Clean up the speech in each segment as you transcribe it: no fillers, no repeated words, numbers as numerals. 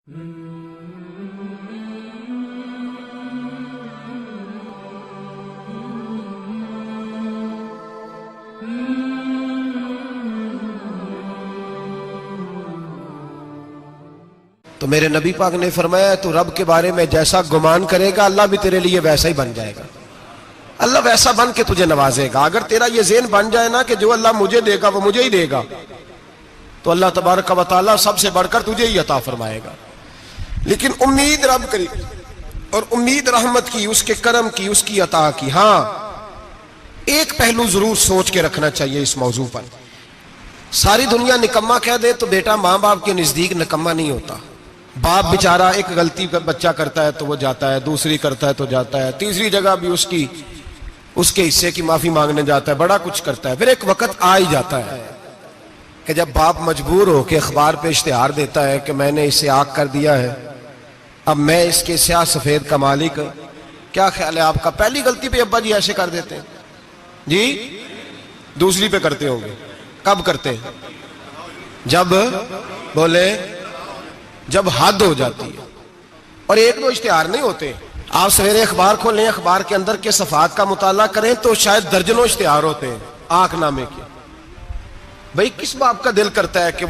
تو میرے نبی پاک نے فرمایا تو رب کے بارے میں جیسا گمان کرے گا اللہ بھی تیرے لیے ویسا ہی بن جائے گا. اللہ ویسا بن کے تجھے نوازے گا. اگر تیرا یہ ذہن بن جائے نا کہ جو اللہ مجھے دے گا وہ مجھے ہی دے گا, تو اللہ تبارک و تعالیٰ سب سے بڑھ کر تجھے ہی عطا فرمائے گا. لیکن امید رب کی اور امید رحمت کی, اس کے کرم کی, اس کی عطا کی. ہاں ایک پہلو ضرور سوچ کے رکھنا چاہیے اس موضوع پر. ساری دنیا نکما کہہ دے تو بیٹا ماں باپ کے نزدیک نکما نہیں ہوتا. باپ بیچارہ ایک غلطی بچہ کرتا ہے تو وہ جاتا ہے, دوسری کرتا ہے تو جاتا ہے, تیسری جگہ بھی اس کے حصے کی معافی مانگنے جاتا ہے, بڑا کچھ کرتا ہے. پھر ایک وقت آ ہی جاتا ہے کہ جب باپ مجبور ہو کے اخبار پہ اشتہار دیتا ہے کہ میں نے اسے آگ کر دیا ہے, اب میں اس کے سیاہ سفید کا مالک. کیا خیال ہے آپ کا؟ پہلی غلطی پہ ابا جی ایسے کر دیتے ہیں جی, دوسری پہ کرتے ہوں گے. کب کرتے ہیں؟ جب بولے جب حد ہو جاتی ہے. اور ایک دو اشتہار نہیں ہوتے. آپ سویرے اخبار کھولیں, اخبار کے اندر کے صفحات کا مطالعہ کریں تو شاید درجنوں اشتہار ہوتے ہیں آنکھ نامے کے. بھئی کس باپ کا دل کرتا ہے کہ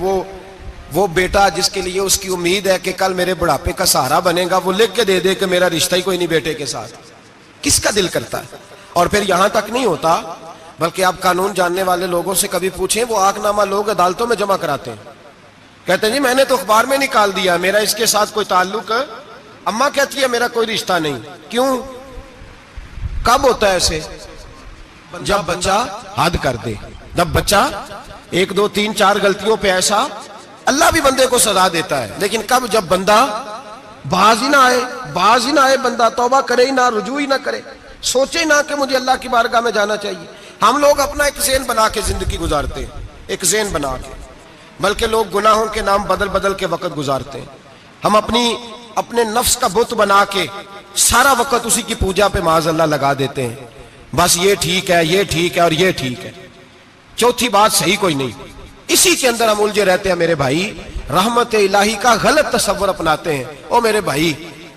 وہ بیٹا جس کے لیے اس کی امید ہے کہ کل میرے بڑھاپے کا سہارا بنے گا, وہ لکھ کے دے دے کہ میرا رشتہ ہی کوئی نہیں بیٹے کے ساتھ؟ کس کا دل کرتا ہے؟ اور پھر یہاں تک نہیں ہوتا, بلکہ آپ قانون جاننے والے لوگوں سے کبھی پوچھیں, وہ آنکھ نامہ لوگ عدالتوں میں جمع کراتے ہیں. کہتے ہیں جی میں نے تو اخبار میں نکال دیا, میرا اس کے ساتھ کوئی تعلق, اماں کہتی ہے میرا کوئی رشتہ نہیں. کیوں؟ کب ہوتا ہے ایسے؟ جب بچہ حد کر دے, جب بچہ ایک دو تین چار غلطیوں پہ ایسا, اللہ بھی بندے کو سزا دیتا ہے. لیکن کب؟ جب بندہ باز ہی نہ آئے, بندہ توبہ کرے ہی نہ, رجوع ہی نہ کرے, سوچے نہ کہ مجھے اللہ کی بارگاہ میں جانا چاہیے. ہم لوگ اپنا ایک ذہن بنا کے زندگی گزارتے ہیں, ایک ذہن بنا کے, بلکہ لوگ گناہوں کے نام بدل کے وقت گزارتے ہیں. ہم اپنے نفس کا بت بنا کے سارا وقت اسی کی پوجا پہ معاذ اللہ لگا دیتے ہیں. بس یہ ٹھیک ہے, یہ ٹھیک ہے اور یہ ٹھیک ہے, چوتھی بات صحیح کوئی نہیں. اسی کے اندر ہم الجھے رہتے ہیں میرے بھائی. رحمت الہی کا غلط تصور اپناتے ہیں. او میرے بھائی,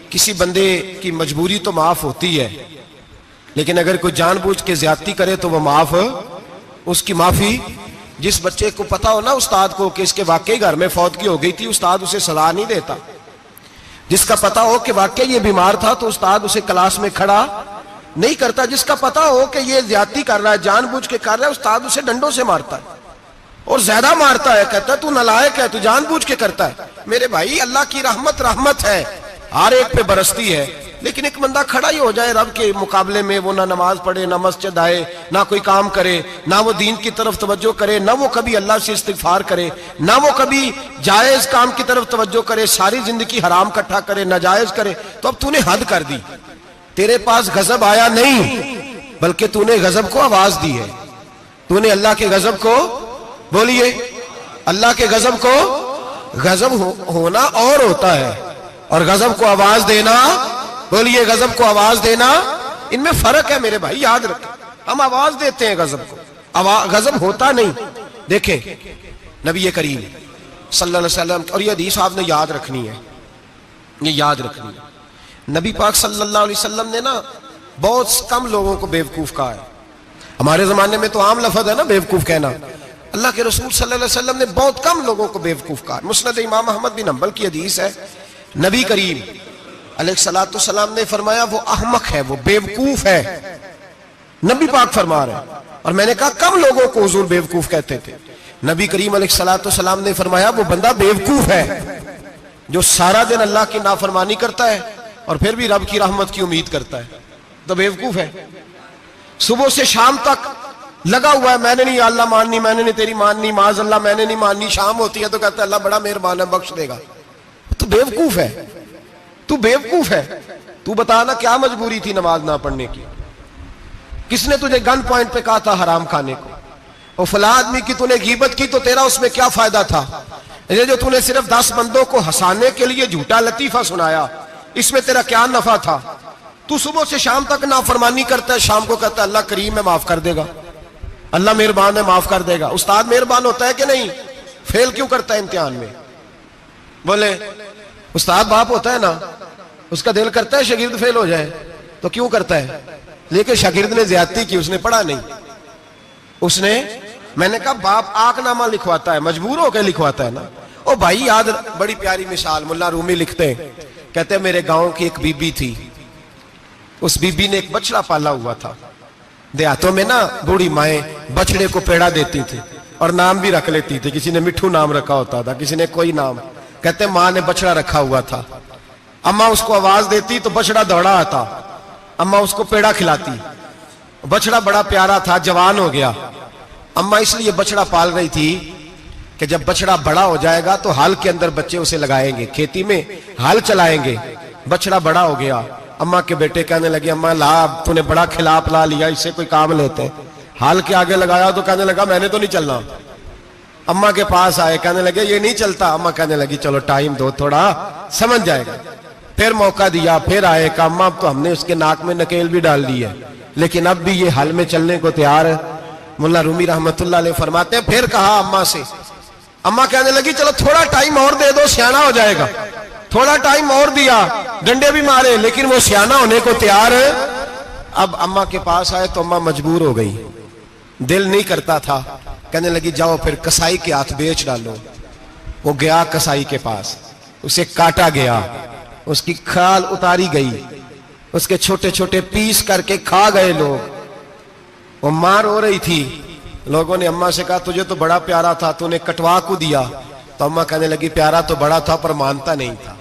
کسی بندے کی مجبوری تو معاف ہوتی ہے, لیکن اگر کوئی جان بوجھ کے زیادتی کرے تو وہ معاف, اس کی معافی. جس بچے کو پتا ہو نا استاد کو کہ اس کے واقعی گھر میں فوتگی ہو گئی تھی, استاد اسے سزا نہیں دیتا. جس کا پتا ہو کہ واقعی یہ بیمار تھا تو استاد اسے کلاس میں کھڑا نہیں کرتا. جس کا پتا ہو کہ یہ زیادتی کر رہا ہے, جان بوجھ کے کر رہا ہے, استاد اسے ڈنڈوں سے مارتا ہے اور زیادہ مارتا ہے, کہتا ہے تو نالائق ہے, تو جان بوجھ کے کرتا ہے. میرے بھائی اللہ کی رحمت ہے, ہر ایک پہ برستی ہے, لیکن ایک بندہ کھڑا ہی ہو جائے رب کے مقابلے میں, وہ نہ نماز پڑھے, نہ مسجد آئے, نہ کوئی کام کرے, نہ وہ دین کی طرف توجہ کرے, نہ وہ کبھی اللہ سے استغفار کرے, نہ وہ کبھی جائز کام کی طرف توجہ کرے, ساری زندگی حرام کٹھا کرے, ناجائز کرے, تو اب تو نے حد کر دی. تیرے پاس غضب آیا نہیں, بلکہ تو نے غضب کو آواز دی ہے. تو نے اللہ کے غضب کو, بولیے, اللہ کے غضب کو, غضب ہونا اور ہوتا ہے اور غضب کو آواز دینا, بولیے, غضب کو آواز دینا, ان میں فرق ہے میرے بھائی, یاد رکھیں. ہم آواز دیتے ہیں غضب کو, غضب ہوتا نہیں. دیکھیں نبی کریم صلی اللہ علیہ وسلم, اور یہ حدیث آپ نے یاد رکھنی ہے, یہ یاد رکھنی ہے. نبی پاک صلی اللہ علیہ وسلم نے نا بہت کم لوگوں کو بیوقوف کہا ہے. ہمارے زمانے میں تو عام لفظ ہے نا بیوقوف کہنا. اللہ کے رسول صلی اللہ علیہ وسلم نے بہت کم لوگوں کو بیوقوف کہا. مسند امام احمد بن حنبل کی حدیث ہے, نبی کریم علیہ الصلوۃ والسلام نے فرمایا وہ احمق ہے, وہ بیوقوف ہے. نبی پاک فرما رہے ہیں. اور میں نے کہا کم لوگوں کو حضور بیوقوف کہتے تھے. نبی کریم علیہ الصلوۃ والسلام نے فرمایا وہ بندہ بیوقوف ہے جو سارا دن اللہ کی نافرمانی کرتا ہے اور پھر بھی رب کی رحمت کی امید کرتا ہے, تو بیوقوف ہے. صبح سے شام تک لگا ہوا ہے, میں نے نہیں اللہ ماننی, میں نے نہیں تیری ماننی, معاذ اللہ میں نے نہیں ماننی. شام ہوتی ہے تو کہتا ہے اللہ بڑا مہربان ہے, بخش دے گا. تو بیوقوف ہے, تو بیوقوف ہے. تو بتا نا کیا مجبوری تھی نماز نہ پڑھنے کی؟ کس نے تجھے گن پوائنٹ پہ کہا تھا حرام کھانے کو؟ اور فلاں آدمی کی تو نے غیبت کی تو تیرا اس میں کیا فائدہ تھا؟ یہ جو تو نے صرف 10 بندوں کو ہنسانے کے لیے جھوٹا لطیفہ سنایا, اس میں تیرا کیا نفع تھا؟ تو صبح سے شام تک نافرمانی کرتا ہے, شام کو کہتا ہے اللہ کریم ہے معاف کر دے گا, اللہ مہربان ہے معاف کر دے گا. استاد مہربان ہوتا ہے کہ نہیں؟ فیل کیوں کرتا ہے امتحان میں؟ بولے استاد باپ ہوتا ہے نا، اس کا دل کرتا ہے شاگرد فیل ہو جائے، تو کیوں کرتا ہے؟ لیکن شاگرد نے زیادتی کی، اس نے پڑھا نہیں، اس نے، میں نے کہا باپ آنکھ نامہ لکھواتا ہے، مجبور ہو کے لکھواتا ہے نا۔ او بھائی یاد، بڑی پیاری مثال ملا رومی لکھتے ہیں، کہتے ہیں میرے گاؤں کی ایک بی بی تھی، اس بی بی نے ایک بچڑا پالا ہوا تھا۔ دیہاتوں میں نا بوڑھی مائیں بچڑے کو پیڑا دیتی تھی اور نام بھی رکھ لیتی تھی، کسی نے مٹھو نام رکھا ہوتا تھا، کسی نے کوئی نام۔ کہتے ہیں ماں نے بچڑا رکھا ہوا تھا، اماں اس کو آواز دیتی تو بچڑا دوڑا آتا، اماں اس کو پیڑا کھلاتی، بچڑا بڑا پیارا تھا، جوان ہو گیا۔ اماں اس لیے بچڑا پال رہی تھی کہ جب بچڑا بڑا ہو جائے گا تو ہل کے اندر بچے اسے لگائیں گے، کھیتی میں ہل چلائیں گے۔ بچڑا بڑا ہو گیا، اماں کے بیٹے کہنے لگے اماں لا، تو نے بڑا کھلا پلا لیا، اس سے کوئی کام لیتے، ہل کے آگے لگایا تو کہنے لگا میں نے تو نہیں چلنا۔ اماں کے پاس آئے، کہنے لگے یہ نہیں چلتا، اماں کہنے لگی چلو ٹائم دو تھوڑا، سمجھ جائے گا۔ پھر موقع دیا، پھر آئے، کہا اماں اب تو ہم نے اس کے ناک میں نکیل بھی ڈال دی ہے، لیکن اب بھی یہ ہل میں چلنے کو تیار ہے۔ مولا رومی رحمت اللہ علیہ فرماتے ہیں پھر کہا اماں سے، اماں کہنے لگی چلو تھوڑا ٹائم اور دے دو، سیانا ہو جائے گا۔ تھوڑا ٹائم اور دیا، ڈنڈے بھی مارے، لیکن وہ سیانا ہونے کو تیار ہے۔ اب اماں کے پاس آئے تو اماں مجبور ہو گئی، دل نہیں کرتا تھا، کہنے لگی جاؤ پھر کسائی کے ہاتھ بیچ ڈالو۔ وہ گیا کسائی کے پاس، اسے کاٹا گیا، اس کی کھال اتاری گئی، اس کے چھوٹے چھوٹے پیس کر کے کھا گئے لوگ۔ وہ ماں رو رہی تھی، لوگوں نے اماں سے کہا تجھے تو بڑا پیارا تھا، تو نے کٹوا کو دیا۔ تو اماں کہنے لگی پیارا تو بڑا تھا پر مانتا نہیں تھا،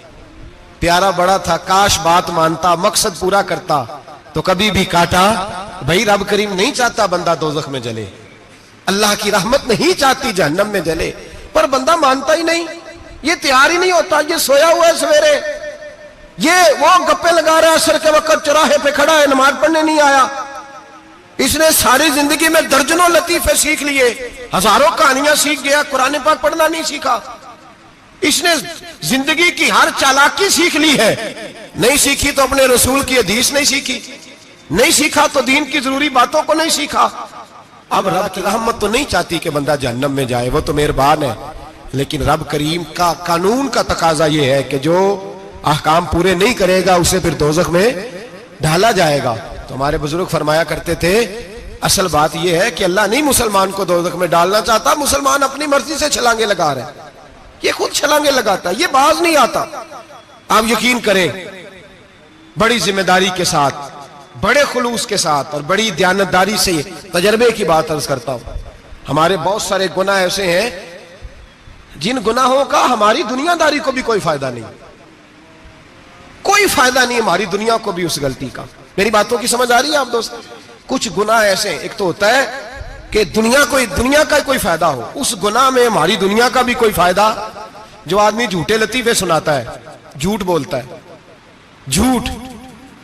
پیارا بڑا تھا، کاش بات مانتا، مقصد پورا کرتا تو کبھی بھی کاٹا۔ بھائی رب کریم نہیں چاہتا بندہ دوزخ میں جلے، اللہ کی رحمت نہیں چاہتی جہنم میں جلے، پر بندہ مانتا ہی نہیں، یہ تیار ہی نہیں ہوتا، یہ سویا ہوا ہے سویرے، یہ وہ گپے لگا رہا ہے عصر کے وقت چوراہے پہ کھڑا ہے، نماز پڑھنے نہیں آیا۔ اس نے ساری زندگی میں درجنوں لطیفے سیکھ لیے، ہزاروں کہانیاں سیکھ گیا، قرآن پاک پڑھنا نہیں سیکھا۔ اس نے زندگی کی ہر چالاکی سیکھ لی ہے، نہیں سیکھی تو اپنے رسول کی حدیث نہیں سیکھی، نہیں سیکھا تو دین کی ضروری باتوں کو نہیں سیکھا۔ اب رب کی رحمت تو نہیں چاہتی کہ بندہ جہنم میں جائے، وہ تو مہربان ہے، لیکن رب کریم کا قانون کا تقاضا یہ ہے کہ جو احکام پورے نہیں کرے گا اسے پھر دوزخ میں ڈالا جائے گا۔ تو ہمارے بزرگ فرمایا کرتے تھے اصل بات یہ ہے کہ اللہ نہیں مسلمان کو دوزخ میں ڈالنا چاہتا، مسلمان اپنی مرضی سے چھلانگے لگا رہے ہیں، یہ خود چھلانگے لگاتا ہے، یہ باز نہیں آتا۔ آپ یقین کریں بڑی ذمہ داری کے ساتھ، بڑے خلوص کے ساتھ اور بڑی دیانتداری سے تجربے کی بات عرض کرتا ہوں، ہمارے بہت سارے گناہ ایسے ہیں جن گناہوں کا ہماری دنیا داری کو بھی کوئی فائدہ نہیں، کوئی فائدہ نہیں ہماری دنیا کو بھی اس غلطی کا۔ میری باتوں کی سمجھ آ رہی ہے آپ دوست؟ کچھ گناہ ایسے ہیں، ایک تو ہوتا ہے کہ دنیا کا کوئی فائدہ ہو، اس گناہ میں ہماری دنیا کا بھی کوئی فائدہ۔ جو آدمی جھوٹے لطیفے سناتا ہے، جھوٹ بولتا ہے، جھوٹ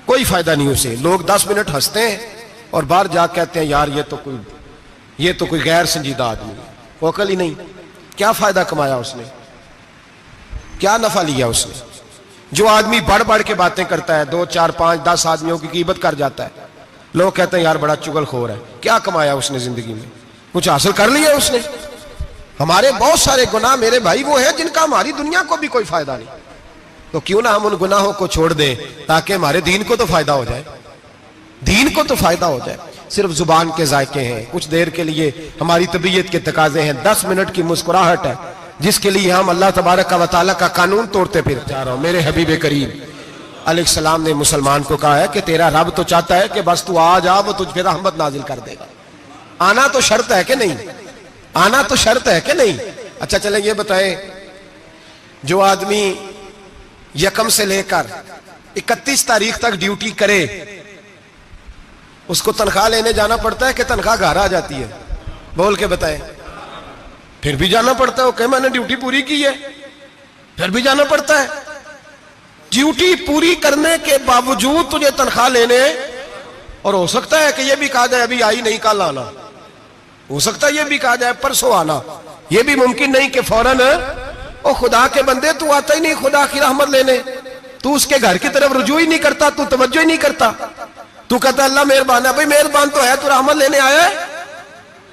کوئی فائدہ نہیں اسے، لوگ 10 منٹ ہنستے ہیں اور باہر جا کہتے ہیں یار یہ تو کوئی غیر سنجیدہ آدمی ہے، وہ عقل ہی نہیں، کیا فائدہ کمایا اس نے، کیا نفع لیا اس نے۔ جو آدمی بڑھ بڑھ کے باتیں کرتا ہے، 2 4 5 10 آدمیوں کی غیبت کر جاتا ہے، لوگ کہتے ہیں یار بڑا چغل خور ہے، کیا کمایا اس نے زندگی میں، کچھ حاصل کر لیا اس نے۔ ہمارے بہت سارے گناہ میرے بھائی وہ ہیں جن کا ہماری دنیا کو بھی کوئی فائدہ نہیں، تو کیوں نہ ہم ان گناہوں کو چھوڑ دیں تاکہ ہمارے دین کو تو فائدہ ہو جائے، دین کو تو فائدہ ہو جائے۔ صرف زبان کے ذائقے ہیں، کچھ دیر کے لیے ہماری طبیعت کے تقاضے ہیں، 10 منٹ کی مسکراہٹ ہے جس کے لیے ہم اللہ تبارک و تعالیٰ کا قانون توڑتے پھر جا رہا ہوں۔ میرے حبیب کریم علیہ السلام نے مسلمان کو کہا ہے کہ تیرا رب تو چاہتا ہے کہ بس تو آ جا، وہ تجھ پہ رحمت نازل کر دے گا۔ آنا تو شرط ہے کہ نہیں؟ آنا تو شرط ہے کہ نہیں؟ اچھا چلیں یہ بتائیں، جو آدمی 1 سے لے کر 31 تاریخ تک ڈیوٹی کرے اس کو تنخواہ لینے جانا پڑتا ہے کہ تنخواہ گھر آ جاتی ہے؟ بول کے بتائیں۔ پھر بھی جانا پڑتا ہے، وہ کہ میں نے ڈیوٹی پوری کی ہے، پھر بھی جانا پڑتا ہے۔ ڈیوٹی پوری کرنے کے باوجود تجھے تنخواہ لینے، اور ہو سکتا ہے کہ یہ بھی کہا جائے ابھی آئی نہیں کل آنا، ہو سکتا ہے یہ بھی کہا جائے پرسوں آنا، یہ بھی ممکن نہیں کہ فوراً او خدا کے بندے تو آتا ہی نہیں خدا کی رحمت لینے، تو اس کے گھر کی طرف رجوع ہی نہیں کرتا، تو توجہ ہی نہیں کرتا، تو کہتا اللہ مہربان ہے۔ بھئی مہربان تو ہے، تو رحمت لینے آیا ہے؟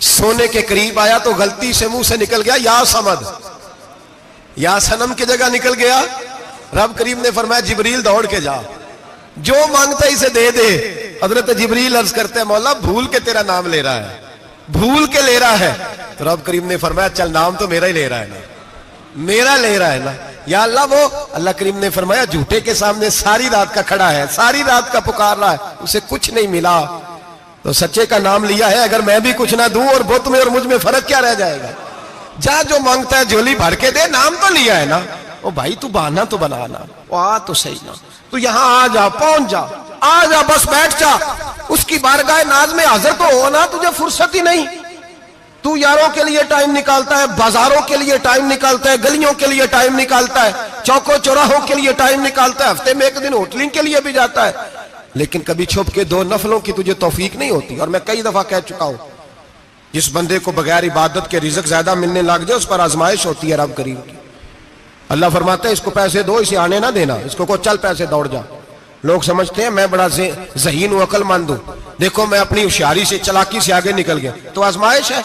سونے کے قریب آیا تو غلطی سے منہ سے نکل گیا یا صمد، یا صنم کی جگہ نکل گیا. رب کریم نے فرمایا جبریل دوڑ کے جا، جو مانگتا ہے اسے دے دے. حضرت جبریل عرض کرتے ہیں مولا بھول کے تیرا نام لے رہا ہے، بھول کے لے رہا ہے. تو رب کریم نے فرمایا چل نام تو میرا ہی لے رہا ہے نا، میرا لے رہا ہے نا. یا اللہ وہ اللہ کریم نے فرمایا جھوٹے کے سامنے ساری رات کا کھڑا ہے، ساری رات کا پکار رہا ہے، اسے کچھ نہیں ملا تو سچے کا نام لیا ہے. اگر میں بھی کچھ نہ دوں اور بت میں اور مجھ میں فرق کیا رہ جائے گا؟ جا جو مانگتا ہے جھولی بھر کے دے، نام تو لیا ہے نا. او بھائی تو بہانا تو بنانا، آ تو صحیح نا، تو یہاں آ جا، پہنچ جا، آ جا، بس بیٹھ جا، اس کی بارگاہ ناز میں حاضر تو ہو نا. تجھے فرصت ہی نہیں. تو یاروں کے لیے ٹائم نکالتا ہے، بازاروں کے لیے ٹائم نکالتا ہے، گلیوں کے لیے ٹائم نکالتا ہے، چوکوں چوراہوں کے لیے ٹائم نکالتا ہے، ہفتے میں ایک دن ہوٹلنگ کے لیے بھی جاتا ہے. لیکن کبھی چھپ کے 2 نفلوں کی تجھے توفیق نہیں ہوتی. اور میں کئی دفعہ کہہ چکا ہوں جس بندے کو بغیر عبادت کے رزق زیادہ ملنے لگ جائے اس پر آزمائش ہوتی ہے رب کریم کی. اللہ فرماتا ہے اس کو پیسے دو، اسے آنے نہ دینا، اس کو چل پیسے دوڑ جا. لوگ سمجھتے ہیں میں بڑا ذہین ہوں، عقل مند ہوں، دیکھو میں اپنی ہوشیاری سے چلاکی سے آگے نکل گیا. تو آزمائش ہے،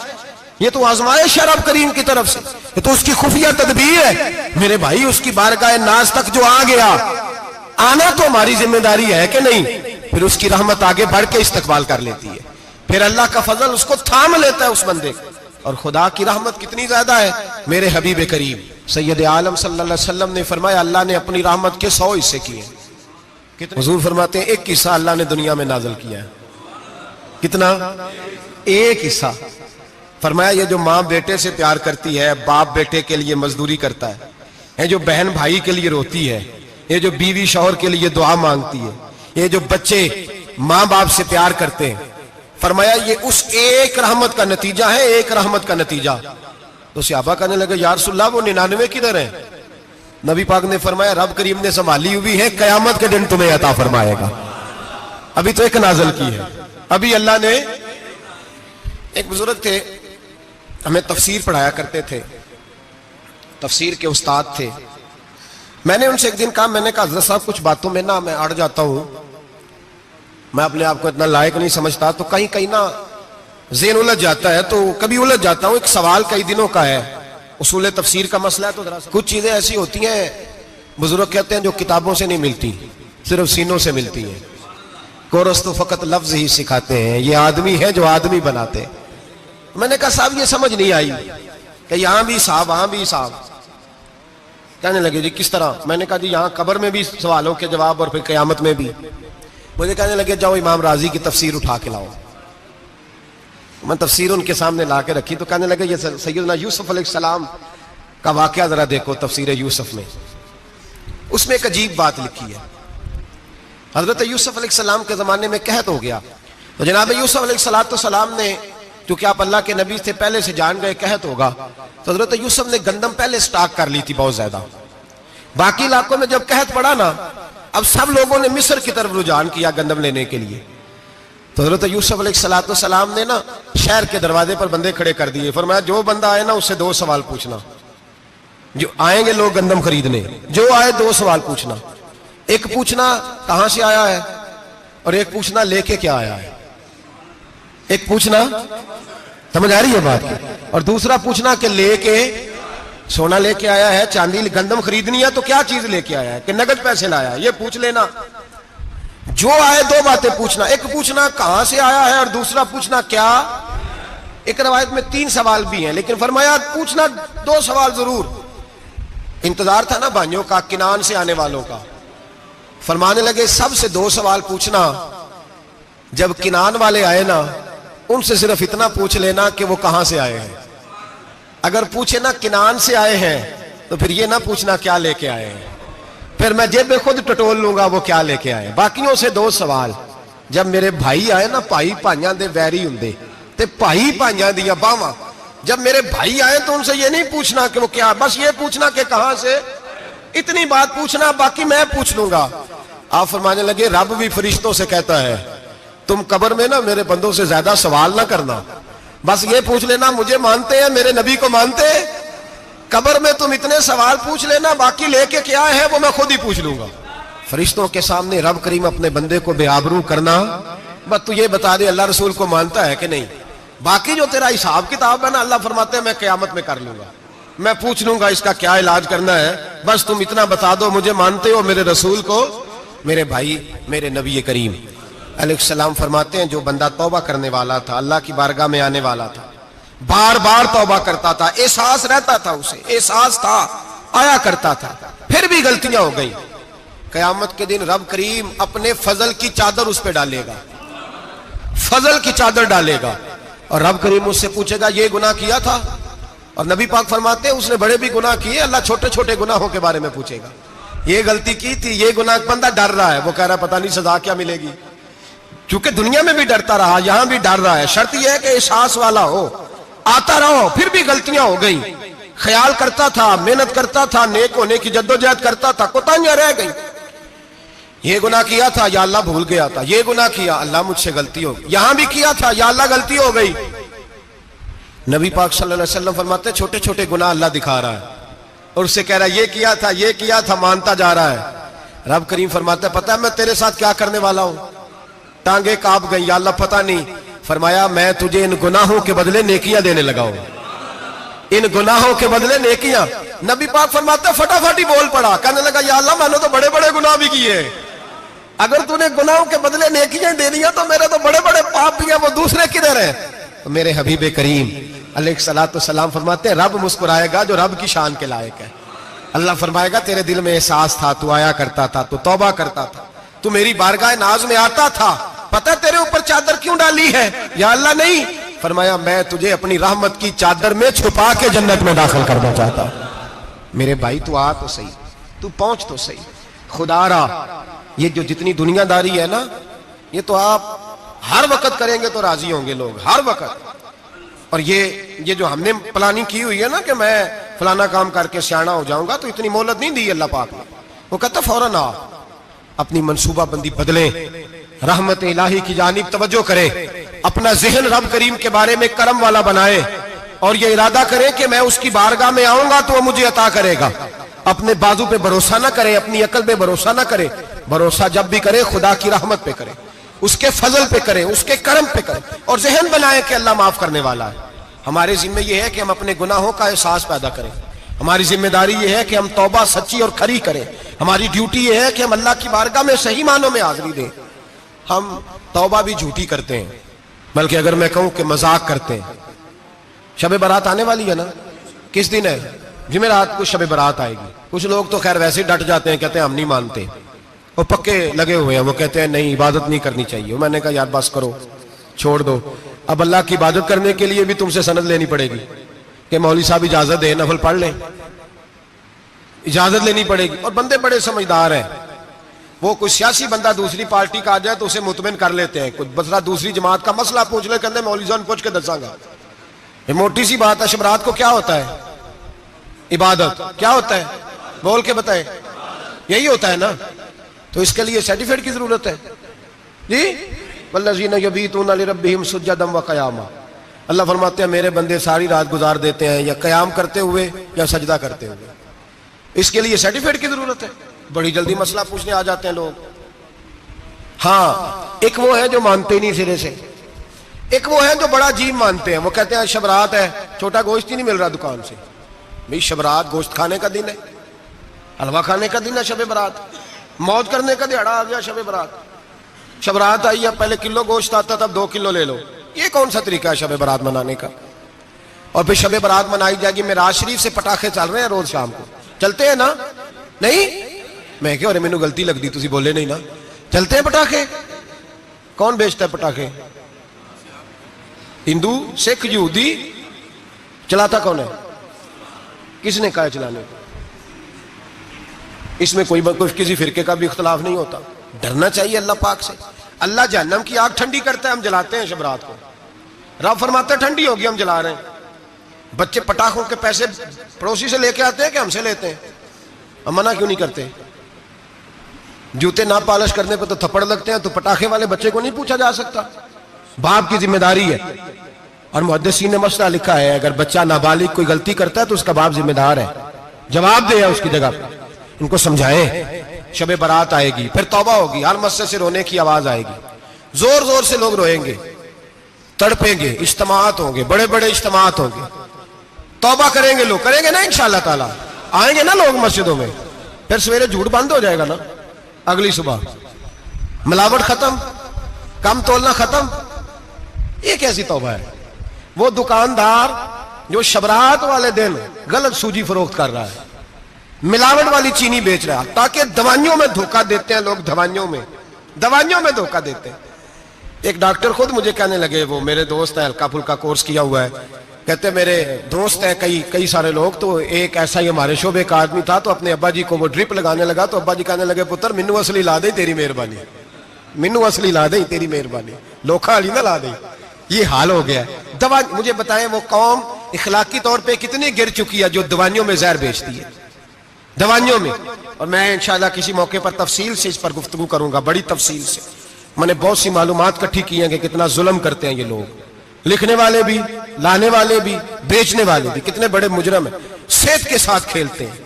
یہ تو آزمائش ہے رب کریم کی طرف سے، یہ تو اس کی خفیہ تدبیر ہے. میرے بھائی اس کی بارگاہ ناز تک جو آ گیا، آنا تو ہماری ذمہ داری ہے کہ نہیں؟ پھر اس کی رحمت آگے بڑھ کے استقبال کر لیتی ہے، پھر اللہ کا فضل اس کو تھام لیتا ہے اس بندے کو. اور خدا کی رحمت کتنی زیادہ ہے. میرے حبیب کریم سید عالم صلی اللہ علیہ وسلم نے فرمایا اللہ نے اپنی رحمت کے 100 حصے کیے. حضور فرماتے ہیں ایک حصہ اللہ نے دنیا میں نازل کیا ہے. کتنا؟ ایک حصہ. فرمایا یہ جو ماں بیٹے سے پیار کرتی ہے، باپ بیٹے کے لیے مزدوری کرتا ہے، یہ جو بہن بھائی کے لیے روتی ہے، یہ جو بیوی شوہر کے لیے دعا مانگتی ہے، یہ جو بچے ماں باپ سے پیار کرتے ہیں، فرمایا یہ اس ایک رحمت کا نتیجہ ہے، ایک رحمت کا نتیجہ. تو صحابہ کہنے لگے یا رسول اللہ وہ 99 کدھر ہیں؟ نبی پاک نے فرمایا رب کریم نے سنبھالی ہوئی ہے، قیامت کے دن تمہیں عطا فرمائے گا. ابھی تو ایک نازل کی ہے. ابھی اللہ نے، ایک بزرگ تھے ہمیں تفسیر پڑھایا کرتے تھے، تفسیر کے استاد تھے. میں نے ان سے ایک دن کہا، میں نے کہا حضرت صاحب کچھ باتوں میں نا میں اڑ جاتا ہوں، میں اپنے آپ کو اتنا لائق نہیں سمجھتا، تو کہیں کہیں نا ذہن الجھ جاتا ہے، تو کبھی الجھ جاتا ہوں. ایک سوال کئی دنوں کا ہے، اصول تفسیر کا مسئلہ ہے. تو کچھ چیزیں ایسی ہوتی ہیں بزرگ کہتے ہیں جو کتابوں سے نہیں ملتی، صرف سینوں سے ملتی ہیں. کورس تو فقط لفظ ہی سکھاتے ہیں، یہ آدمی ہے جو آدمی بناتے ہیں. میں نے کہا صاحب یہ سمجھ نہیں آئی کہ یہاں بھی صاحب وہاں بھی صاحب. کہنے لگے جی کس طرح؟ میں نے کہا جی یہاں قبر میں بھی سوالوں کے جواب اور پھر قیامت میں بھی. مجھے کہنے لگے جاؤ امام راضی کی تفسیر اٹھا کے لاؤ. میں تفسیر ان کے سامنے لا کے رکھی تو کہنے لگے یہ سیدنا یوسف علیہ السلام کا واقعہ ذرا دیکھو تفسیر یوسف میں. اس میں ایک عجیب بات لکھی ہے. حضرت یوسف علیہ السلام کے زمانے میں قحط ہو گیا تو جناب یوسف علیہ السلام نے، کیونکہ آپ اللہ کے نبی سے پہلے سے جان گئے قحط ہوگا، تو حضرت یوسف نے گندم پہلے سٹاک کر لی تھی بہت زیادہ. باقی علاقوں میں جب قحط پڑا نا، اب سب لوگوں نے مصر کی طرف رجحان کیا گندم لینے کے لیے. تو حضرت یوسف علیہ السلام نے نا شہر کے دروازے پر بندے کھڑے کر دیے. فرمایا جو بندہ آئے نا اس سے 2 سوال پوچھنا. جو آئیں گے لوگ گندم خریدنے، جو آئے 2 سوال پوچھنا. ایک پوچھنا کہاں سے آیا ہے، اور ایک پوچھنا لے کے کیا آیا ہے. ایک پوچھنا، سمجھ آ رہی ہے بات کی، اور دوسرا پوچھنا کہ لے کے سونا لے کے آیا ہے، چاندی گندم خریدنی ہے تو کیا چیز لے کے آیا ہے، کہ نگد پیسے لایا ہے، یہ پوچھ لینا. جو آئے 2 باتیں پوچھنا. ایک پوچھنا کہاں سے آیا ہے اور دوسرا پوچھنا کیا. ایک روایت میں 3 سوال بھی ہیں، لیکن فرمایا پوچھنا 2 سوال ضرور. انتظار تھا نا بھائیوں کا کنان سے آنے والوں کا. فرمانے لگے سب سے 2 سوال پوچھنا. جب کنان والے آئے نا ان سے صرف اتنا پوچھ لینا کہ وہ کہاں سے آئے ہیں. اگر پوچھے نا کنان سے آئے ہیں تو پھر یہ نہ پوچھنا کیا لے کے آئے ہیں، پھر میں جیب میں خود ٹٹول لوں گا وہ کیا لے کے آئے. باقیوں سے 2 سوال. جب میرے بھائی آئے نا، بھائی بھائیاں دے ویری ہوندے تے بھائی بھائیاں دیاں باواں. جب میرے بھائی آئے تو ان سے یہ نہیں پوچھنا کہ وہ کیا، بس یہ پوچھنا کہ کہاں سے. اتنی بات پوچھنا، باقی میں پوچھ لوں گا. آپ فرمانے لگے رب بھی فرشتوں سے کہتا ہے تم قبر میں نا میرے بندوں سے زیادہ سوال نہ کرنا، بس یہ پوچھ لینا مجھے مانتے ہیں، میرے نبی کو مانتے ہیں. قبر میں تم اتنے سوال پوچھ لینا، باقی لے کے کیا ہے وہ میں خود ہی پوچھ لوں گا. فرشتوں کے سامنے رب کریم اپنے بندے کو بے آبرو کرنا. بس تو یہ بتا دے اللہ رسول کو مانتا ہے کہ نہیں. باقی جو تیرا حساب کتاب ہے نا اللہ فرماتے ہیں میں قیامت میں کر لوں گا, میں پوچھ لوں گا اس کا کیا علاج کرنا ہے, بس تم اتنا بتا دو مجھے مانتے ہو میرے رسول کو, میرے بھائی میرے نبی کریم علیہ السلام فرماتے ہیں جو بندہ توبہ کرنے والا تھا, اللہ کی بارگاہ میں آنے والا تھا, بار بار توبہ کرتا تھا, احساس رہتا تھا, اسے احساس تھا, آیا کرتا تھا, پھر بھی غلطیاں ہو گئی, قیامت کے دن رب کریم اپنے فضل کی چادر اس پہ ڈالے گا, فضل کی چادر ڈالے گا, اور رب کریم اس سے پوچھے گا یہ گناہ کیا تھا, اور نبی پاک فرماتے ہیں اس نے بڑے بھی گناہ کیے, اللہ چھوٹے چھوٹے گناہوں کے بارے میں پوچھے گا, یہ غلطی کی تھی, یہ گناہ, بندہ ڈر رہا ہے, وہ کہہ رہا ہے پتہ نہیں سزا کیا ملے گی, چونکہ دنیا میں بھی ڈرتا رہا یہاں بھی ڈر رہا ہے, شرط یہ ہے کہ احساس والا ہو, آتا رہو, پھر بھی غلطیاں ہو گئی, خیال کرتا تھا, محنت کرتا تھا, نیک ہونے کی جدوجہد کرتا تھا, کوتاہیاں رہ گئی, یہ گناہ کیا تھا یا اللہ بھول گیا تھا, یہ گناہ کیا اللہ مجھ سے غلطی ہو گئی, یہاں بھی کیا تھا یا اللہ غلطی ہو گئی. نبی پاک صلی اللہ علیہ وسلم فرماتے ہیں چھوٹے چھوٹے گناہ اللہ دکھا رہا ہے اور اس سے کہہ رہا ہے یہ کیا تھا, مانتا جا رہا ہے. رب کریم فرماتا ہے پتہ ہے میں تیرے ساتھ کیا کرنے والا ہوں, ٹانگیں کانپ گئی, یا اللہ پتہ نہیں, فرمایا میں تجھے ان گناہوں کے بدلے نیکیاں دینے لگا ہوں, ان گناہوں کے بدلے نیکیاں. نبی پاک فرماتا ہے فٹافٹ ہی بول پڑا, کہنے لگا یا اللہ میں نے تو بڑے بڑے گناہ بھی کیے, اگر تو نے گناہوں کے بدلے نیکیاں دے دیا تو میرے تو بڑے بڑے پاپ بھی ہیں, وہ دوسرے کدھر ہیں؟ تو میرے حبیب کریم علیہ الصلوۃ والسلام فرماتے ہیں رب مسکرائے گا جو رب کی شان کے لائق ہے. اللہ فرمائے گا تیرے دل میں احساس تھا, تو آیا کرتا تھا, تو توبہ کرتا تھا, تو میری بارگاہ ناز میں آتا تھا, پتہ تیرے اوپر چادر کیوں ڈالی ہے؟ یا اللہ نہیں, فرمایا میں تجھے اپنی رحمت کی چادر میں چھپا کے جنت میں داخل کرنا چاہتا ہوں. میرے بھائی تو آ تو صحیح, تو پہنچ تو صحیح, خدا را یہ جو جتنی دنیا داری ہے نا, یہ تو آپ ہر وقت کریں گے تو راضی ہوں گے لوگ, ہر وقت. اور یہ جو ہم نے پلاننگ کی ہوئی ہے نا کہ میں فلانا کام کر کے سیانا ہو جاؤں گا, تو اتنی مہلت نہیں دی اللہ پاک نے. وہ کہتا فوراً آ, اپنی منصوبہ بندی بدلیں, رحمت الہی کی جانب توجہ کریں, اپنا ذہن رب کریم کے بارے میں کرم والا بنائے, اور یہ ارادہ کریں کہ میں اس کی بارگاہ میں آؤں گا تو وہ مجھے عطا کرے گا. اپنے بازو پہ بھروسہ نہ کرے, اپنی عقل پہ بھروسہ نہ کرے, بھروسہ جب بھی کرے خدا کی رحمت پہ کرے, اس کے فضل پہ کرے, اس کے کرم پہ کرے, اور ذہن بنائے کہ اللہ معاف کرنے والا ہے. ہمارے ذمہ یہ ہے کہ ہم اپنے گناہوں کا احساس پیدا کریں, ہماری ذمہ داری یہ ہے کہ ہم توبہ سچی اور کھری کریں, ہماری ڈیوٹی یہ ہے کہ ہم اللہ کی بارگاہ میں صحیح معنوں میں حاضری دیں. ہم توبہ بھی جھوٹی کرتے ہیں, بلکہ اگر میں کہوں کہ مذاق کرتے ہیں. شب برات آنے والی ہے نا, کس دن ہے؟ جمعرات کو شب برات آئے گی. کچھ لوگ تو خیر ویسے ڈٹ جاتے ہیں, کہتے ہیں ہم نہیں مانتے, وہ پکے لگے ہوئے ہیں, وہ کہتے ہیں نہیں عبادت نہیں کرنی چاہیے. میں نے کہا یار بس کرو, چھوڑ دو, اب اللہ کی عبادت کرنے کے لیے بھی تم سے سند لینی پڑے گی کہ مولوی صاحب اجازت دے, نفل پڑھ لیں, اجازت لینی پڑے گی. اور بندے بڑے سمجھدار ہیں, وہ کوئی سیاسی بندہ دوسری پارٹی کا آ جائے تو اسے مطمئن کر لیتے ہیں, کچھ بسرا دوسری جماعت کا مسئلہ پوچھ لے, کہتے ہیں مولوی صاحب پوچھ کے دساں گا. یہ موٹی سی بات ہے. شب رات کو کیا ہوتا ہے؟ عبادت. کیا ہوتا ہے؟ بول کے بتائے. یہی ہوتا ہے نا, تو اس کے لیے سرٹیفکیٹ کی ضرورت ہے جی. والذین یبیتون لربہم سجدا وقیاما, اللہ فرماتے ہیں میرے بندے ساری رات گزار دیتے ہیں یا قیام کرتے ہوئے یا سجدہ کرتے ہوئے. اس کے لیے سرٹیفکیٹ کی ضرورت ہے. بڑی جلدی مسئلہ پوچھنے آ جاتے ہیں لوگ. ہاں, ایک وہ ہے جو مانتے ہی نہیں سرے سے, ایک وہ ہے جو بڑا عجیب مانتے ہیں. وہ کہتے ہیں شب رات ہے, چھوٹا گوشت ہی نہیں مل رہا دکان سے. بھئی شب رات گوشت کھانے کا دن ہے, حلوہ کھانے کا دن ہے شب برات, موج کرنے کا دہاڑا آ گیا شب برات. شب رات آئی ہے, پہلے کلو گوشت آتا تھا, 2 کلو لے لو. یہ کون سا طریقہ ہے شب برات منانے کا؟ اور پھر شب برات منائی جائے گی. معراج شریف سے پٹاخے چل رہے ہیں روز شام کو, چلتے ہیں نا؟ نہیں, میں کہ مینوں غلطی لگ دی, تسی بولے نہیں نا. چلتے ہیں پٹاخے. کون بیچتا ہے پٹاخے؟ ہندو, سکھ, یہودی. چلاتا کون ہے؟ کس نے کہا ہے چلانے کو؟ اس میں کوئی کسی فرقے کا بھی اختلاف نہیں ہوتا. ڈرنا چاہیے اللہ پاک سے. اللہ جہنم کی آگ ٹھنڈی کرتا ہے, ہم جلاتے ہیں شب رات کو. رب فرماتا ہے ٹھنڈی ہوگی, ہم جلا رہے ہیں. بچے پٹاخوں کے پیسے پڑوسی سے لے کے آتے ہیں کہ ہم سے لیتے ہیں؟ ہم منع کیوں نہیں کرتے؟ جوتے نہ پالش کرنے پہ تو تھپڑ لگتے ہیں, تو پٹاخے والے بچے کو نہیں پوچھا جا سکتا؟ باپ کی ذمہ داری ہے. اور محدثین نے مسئلہ لکھا ہے, اگر بچہ نابالغ کوئی غلطی کرتا ہے تو اس کا باپ ذمہ دار ہے, جواب دے اس کی جگہ پر. ان کو سمجھائیں. شب برات آئے گی, پھر توبہ ہوگی, ہر مسجد سے رونے کی آواز آئے گی, زور زور سے لوگ روئیں گے. تڑپیں گے, اجتماعات ہوں گے, بڑے بڑے اجتماعات ہوں گے, توبہ کریں گے لوگ, کریں گے نا انشاءاللہ تعالی, آئیں گے نا لوگ مسجدوں میں, پھر سویرے جھوٹ بند ہو جائے گا نا, اگلی صبح ملاوٹ ختم, کم تولنا ختم. یہ کیسی توبہ ہے؟ وہ دکاندار جو شبرات والے دن غلط سوجی فروخت کر رہا ہے, ملاوٹ والی چینی بیچ رہا ہے, تاکہ دوائیوں میں دھوکہ دیتے ہیں لوگ, دوائیوں میں دھوکہ دیتے ہیں. ایک ڈاکٹر خود مجھے کہنے لگے, وہ میرے دوست ہیں, ہلکا پھلکا کورس کیا ہوا ہے, کہتے میرے دوست ہیں کئی سارے لوگ, تو ایک ایسا ہی ہمارے شعبے کا آدمی تھا, تو اپنے ابا جی کو وہ ڈرپ لگانے لگا, تو ابا جی کہنے لگے پتر مینو اصلی لا دے تیری مہربانی, مینو اصلی لا دے تیری مہربانی, لوکھا علی نہ لا دے. یہ حال ہو گیا ہے. دوا, مجھے بتائیں وہ قوم اخلاقی طور پہ کتنی گر چکی ہے جو دوائیوں میں زہر بیچتی ہے, دوائیوں میں. اور میں انشاءاللہ کسی موقع پر تفصیل سے اس پر گفتگو کروں گا, بڑی تفصیل سے. میں نے بہت سی معلومات اکٹھی کی ہیں کہ کتنا ظلم کرتے ہیں یہ لوگ, لکھنے والے بھی, لانے والے بھی, بیچنے والے بھی, کتنے بڑے مجرم ہیں, صحت کے ساتھ کھیلتے ہیں.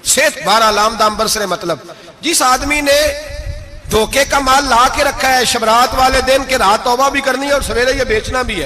صحت 12 لام دام برسرے مطلب. جس آدمی نے دھوکے کا مال لا کے رکھا ہے شبرات والے دن کے رات توبہ بھی کرنی ہے اور سویرے یہ بیچنا بھی ہے.